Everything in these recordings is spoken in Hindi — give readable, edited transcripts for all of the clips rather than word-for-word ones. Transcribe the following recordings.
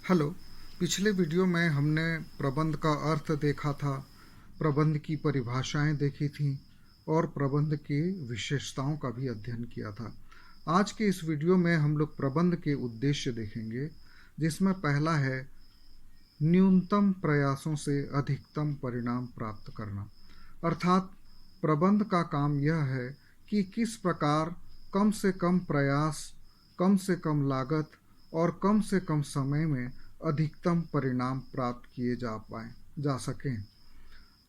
हेलो। पिछले वीडियो में हमने प्रबंध का अर्थ देखा था, प्रबंध की परिभाषाएं देखी थीं और प्रबंध की विशेषताओं का भी अध्ययन किया था। आज के इस वीडियो में हम लोग प्रबंध के उद्देश्य देखेंगे, जिसमें पहला है न्यूनतम प्रयासों से अधिकतम परिणाम प्राप्त करना। अर्थात प्रबंध का काम यह है कि किस प्रकार कम से कम प्रयास, कम से कम लागत और कम से कम समय में अधिकतम परिणाम प्राप्त किए जा सकें।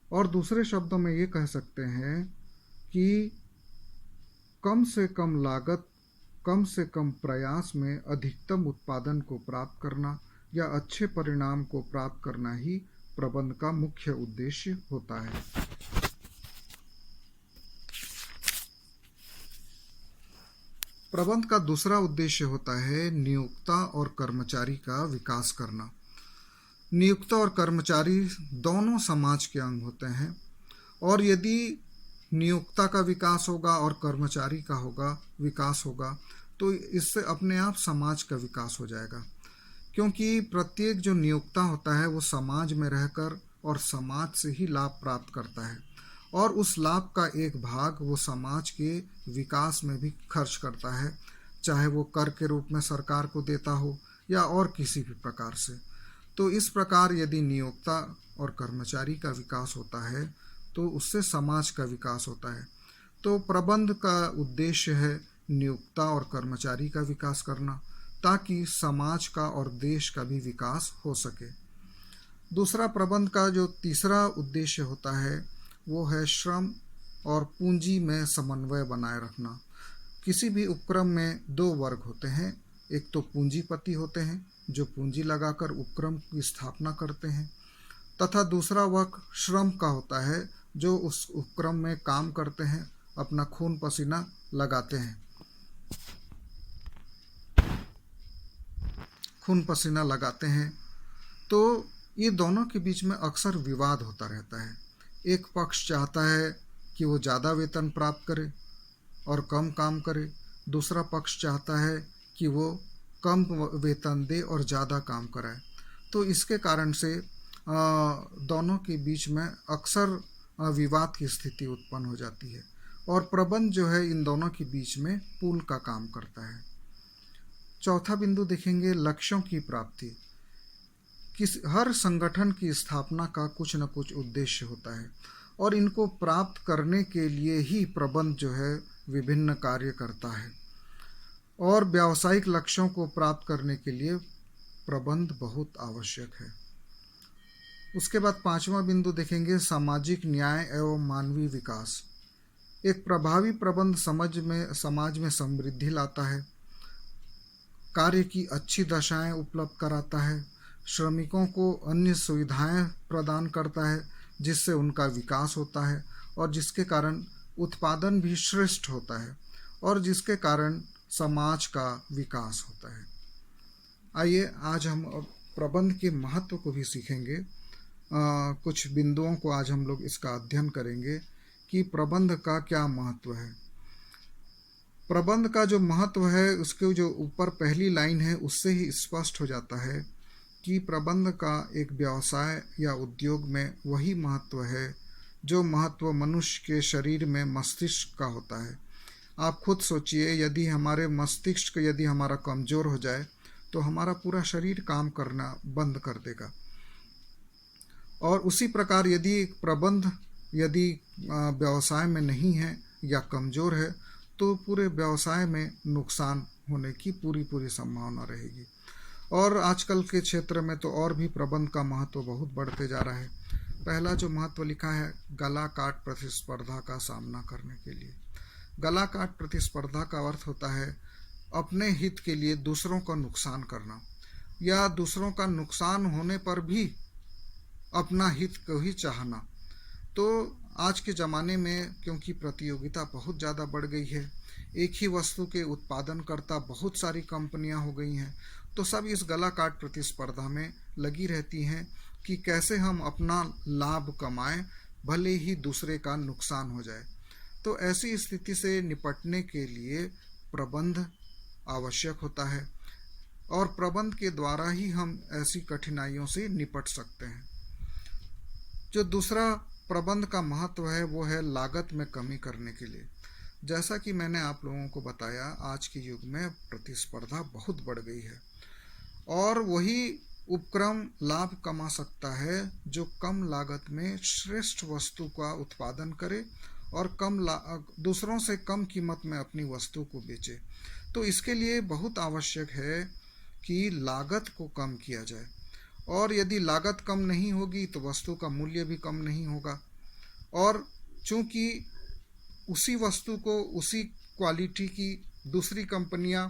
और दूसरे शब्दों में ये कह सकते हैं कि कम से कम लागत, कम से कम प्रयास में अधिकतम उत्पादन को प्राप्त करना या अच्छे परिणाम को प्राप्त करना ही प्रबंध का मुख्य उद्देश्य होता है। प्रबंध का दूसरा उद्देश्य होता है नियोक्ता और कर्मचारी का विकास करना। नियोक्ता और कर्मचारी दोनों समाज के अंग होते हैं, और यदि नियोक्ता का विकास होगा और कर्मचारी का विकास होगा तो इससे अपने आप समाज का विकास हो जाएगा। क्योंकि प्रत्येक जो नियोक्ता होता है वो समाज में रहकर और समाज से ही लाभ प्राप्त करता है, और उस लाभ का एक भाग वो समाज के विकास में भी खर्च करता है, चाहे वो कर के रूप में सरकार को देता हो या और किसी भी प्रकार से। तो इस प्रकार यदि नियोक्ता और कर्मचारी का विकास होता है तो उससे समाज का विकास होता है। तो प्रबंध का उद्देश्य है नियोक्ता और कर्मचारी का विकास करना, ताकि समाज का और देश का भी विकास हो सके। दूसरा प्रबंध का जो तीसरा उद्देश्य होता है वो है श्रम और पूंजी में समन्वय बनाए रखना। किसी भी उपक्रम में दो वर्ग होते हैं, एक तो पूंजीपति होते हैं जो पूंजी लगाकर उपक्रम की स्थापना करते हैं, तथा दूसरा वर्ग श्रम का होता है जो उस उपक्रम में काम करते हैं, अपना खून पसीना लगाते हैं। तो ये दोनों के बीच में अक्सर विवाद होता रहता है। एक पक्ष चाहता है कि वो ज़्यादा वेतन प्राप्त करे और कम काम करे, दूसरा पक्ष चाहता है कि वो कम वेतन दे और ज़्यादा काम कराए। तो इसके कारण से दोनों के बीच में अक्सर विवाद की स्थिति उत्पन्न हो जाती है, और प्रबंध जो है इन दोनों के बीच में पुल का काम करता है। चौथा बिंदु देखेंगे लक्ष्यों की प्राप्ति। हर संगठन की स्थापना का कुछ न कुछ उद्देश्य होता है, और इनको प्राप्त करने के लिए ही प्रबंध जो है विभिन्न कार्य करता है, और व्यावसायिक लक्ष्यों को प्राप्त करने के लिए प्रबंध बहुत आवश्यक है। उसके बाद पांचवा बिंदु देखेंगे सामाजिक न्याय एवं मानवीय विकास। एक प्रभावी प्रबंध समाज में समृद्धि लाता है, कार्य की अच्छी दशाएं उपलब्ध कराता है, श्रमिकों को अन्य सुविधाएं प्रदान करता है जिससे उनका विकास होता है, और जिसके कारण उत्पादन भी श्रेष्ठ होता है, और जिसके कारण समाज का विकास होता है। आइए आज हम प्रबंध के महत्व को भी सीखेंगे। कुछ बिंदुओं को आज हम लोग इसका अध्ययन करेंगे कि प्रबंध का क्या महत्व है। प्रबंध का जो महत्व है उसके जो ऊपर पहली लाइन है उससे ही स्पष्ट हो जाता है कि प्रबंध का एक व्यवसाय या उद्योग में वही महत्व है जो महत्व मनुष्य के शरीर में मस्तिष्क का होता है। आप खुद सोचिए, यदि हमारे मस्तिष्क यदि हमारा कमज़ोर हो जाए तो हमारा पूरा शरीर काम करना बंद कर देगा। और उसी प्रकार यदि प्रबंध व्यवसाय में नहीं है या कमज़ोर है तो पूरे व्यवसाय में नुकसान होने की पूरी संभावना रहेगी। और आजकल के क्षेत्र में तो और भी प्रबंध का महत्व बहुत बढ़ते जा रहा है। पहला जो महत्व लिखा है, गला काट प्रतिस्पर्धा का सामना करने के लिए। गला काट प्रतिस्पर्धा का अर्थ होता है अपने हित के लिए दूसरों का नुकसान करना, या दूसरों का नुकसान होने पर भी अपना हित को ही चाहना। तो आज के ज़माने में क्योंकि प्रतियोगिता बहुत ज़्यादा बढ़ गई है, एक ही वस्तु के उत्पादन करता बहुत सारी कंपनियां हो गई हैं, तो सब इस गला काट प्रतिस्पर्धा में लगी रहती हैं कि कैसे हम अपना लाभ कमाएं, भले ही दूसरे का नुकसान हो जाए। तो ऐसी स्थिति से निपटने के लिए प्रबंध आवश्यक होता है। और प्रबंध के द्वारा ही हम ऐसी कठिनाइयों से निपट सकते हैं। जो दूसरा प्रबंध का महत्व है वो है लागत में कमी करने के लिए। जैसा कि मैंने आप लोगों को बताया, आज के युग में प्रतिस्पर्धा बहुत बढ़ गई है और वही उपक्रम लाभ कमा सकता है जो कम लागत में श्रेष्ठ वस्तु का उत्पादन करे और दूसरों से कम कीमत में अपनी वस्तु को बेचे। तो इसके लिए बहुत आवश्यक है कि लागत को कम किया जाए, और यदि लागत कम नहीं होगी तो वस्तु का मूल्य भी कम नहीं होगा। और चूंकि उसी वस्तु को उसी क्वालिटी की दूसरी कंपनियां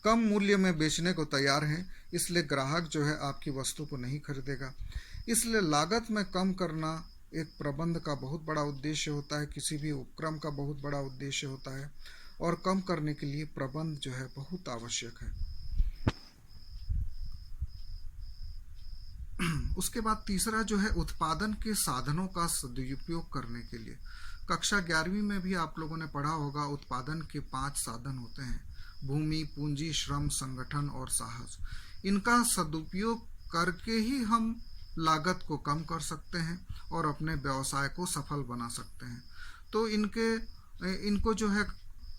कम मूल्य में बेचने को तैयार हैं, इसलिए ग्राहक जो है आपकी वस्तु को नहीं खरीदेगा। इसलिए लागत में कम करना एक प्रबंध का बहुत बड़ा उद्देश्य होता है, किसी भी उपक्रम का बहुत बड़ा उद्देश्य होता है, और कम करने के लिए प्रबंध जो है बहुत आवश्यक है। उसके बाद तीसरा जो है उत्पादन के साधनों का सदुपयोग करने के लिए। कक्षा 11वीं में भी आप लोगों ने पढ़ा होगा, उत्पादन के 5 साधन होते हैं: भूमि, पूंजी, श्रम, संगठन और साहस। इनका सदुपयोग करके ही हम लागत को कम कर सकते हैं और अपने व्यवसाय को सफल बना सकते हैं। तो इनको जो है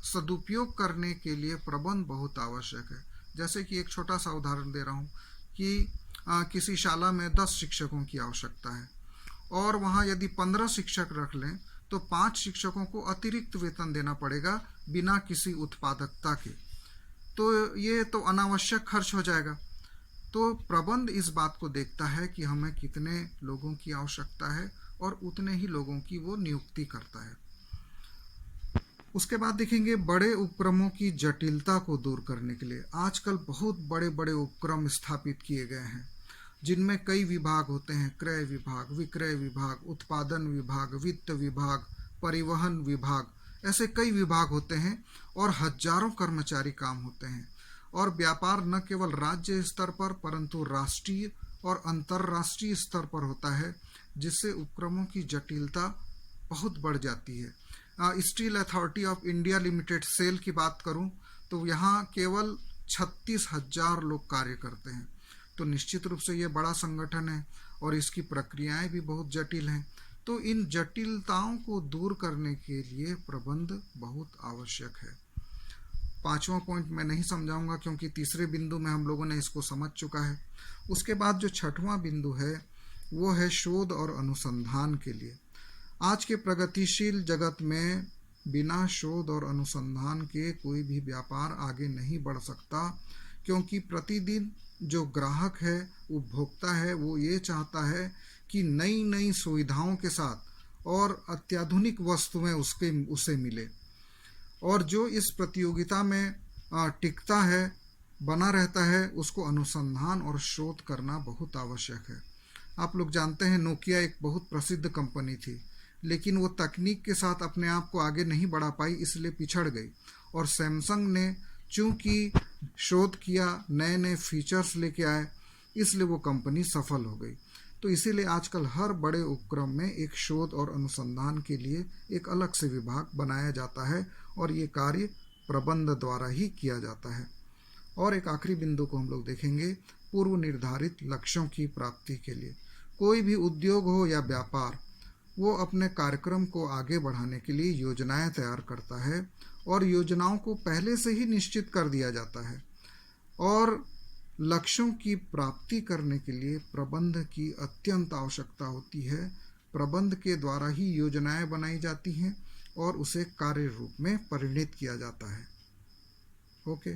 सदुपयोग करने के लिए प्रबंध बहुत आवश्यक है। जैसे कि एक छोटा सा उदाहरण दे रहा हूँ कि किसी शाला में 10 शिक्षकों की आवश्यकता है और वहाँ यदि 15 शिक्षक रख लें तो 5 शिक्षकों को अतिरिक्त वेतन देना पड़ेगा बिना किसी उत्पादकता के। तो ये तो अनावश्यक खर्च हो जाएगा। तो प्रबंध इस बात को देखता है कि हमें कितने लोगों की आवश्यकता है और उतने ही लोगों की वो नियुक्ति करता है। उसके बाद देखेंगे बड़े उपक्रमों की जटिलता को दूर करने के लिए। आजकल बहुत बड़े बड़े उपक्रम स्थापित किए गए हैं जिनमें कई विभाग होते हैं: क्रय विभाग, विक्रय विभाग, उत्पादन विभाग, वित्त विभाग, परिवहन विभाग। ऐसे कई विभाग होते हैं और हजारों कर्मचारी काम होते हैं। और व्यापार न केवल राज्य स्तर पर परंतु राष्ट्रीय और अंतर्राष्ट्रीय स्तर पर होता है, जिससे उपक्रमों की जटिलता बहुत बढ़ जाती है। Steel Authority of India Limited SAIL की बात करूं तो यहाँ केवल 36,000 लोग कार्य करते हैं। तो निश्चित रूप से ये बड़ा संगठन है और इसकी प्रक्रियाएं भी बहुत जटिल हैं। तो इन जटिलताओं को दूर करने के लिए प्रबंध बहुत आवश्यक है। 5वां पॉइंट मैं नहीं समझाऊंगा क्योंकि तीसरे बिंदु में हम लोगों ने इसको समझ चुका है। उसके बाद जो 6वां बिंदु है वो है शोध और अनुसंधान के लिए। आज के प्रगतिशील जगत में बिना शोध और अनुसंधान के कोई भी व्यापार आगे नहीं बढ़ सकता, क्योंकि प्रतिदिन जो ग्राहक है, उपभोक्ता है, वो ये चाहता है कि नई नई सुविधाओं के साथ और अत्याधुनिक वस्तुएं उसे मिले। और जो इस प्रतियोगिता में टिकता है, बना रहता है, उसको अनुसंधान और शोध करना बहुत आवश्यक है। आप लोग जानते हैं नोकिया एक बहुत प्रसिद्ध कंपनी थी, लेकिन वो तकनीक के साथ अपने आप को आगे नहीं बढ़ा पाई, इसलिए पिछड़ गई। और सैमसंग ने चूंकि शोध किया, नए नए फीचर्स लेके आए, इसलिए वो कंपनी सफल हो गई। तो इसीलिए आजकल हर बड़े उपक्रम में एक शोध और अनुसंधान के लिए एक अलग से विभाग बनाया जाता है और ये कार्य प्रबंध द्वारा ही किया जाता है। और एक आखिरी बिंदु को हम लोग देखेंगे, पूर्व निर्धारित लक्ष्यों की प्राप्ति के लिए। कोई भी उद्योग हो या व्यापार, वो अपने कार्यक्रम को आगे बढ़ाने के लिए योजनाएं तैयार करता है और योजनाओं को पहले से ही निश्चित कर दिया जाता है। और लक्ष्यों की प्राप्ति करने के लिए प्रबंध की अत्यंत आवश्यकता होती है। प्रबंध के द्वारा ही योजनाएं बनाई जाती हैं और उसे कार्य रूप में परिणित किया जाता है। ओके।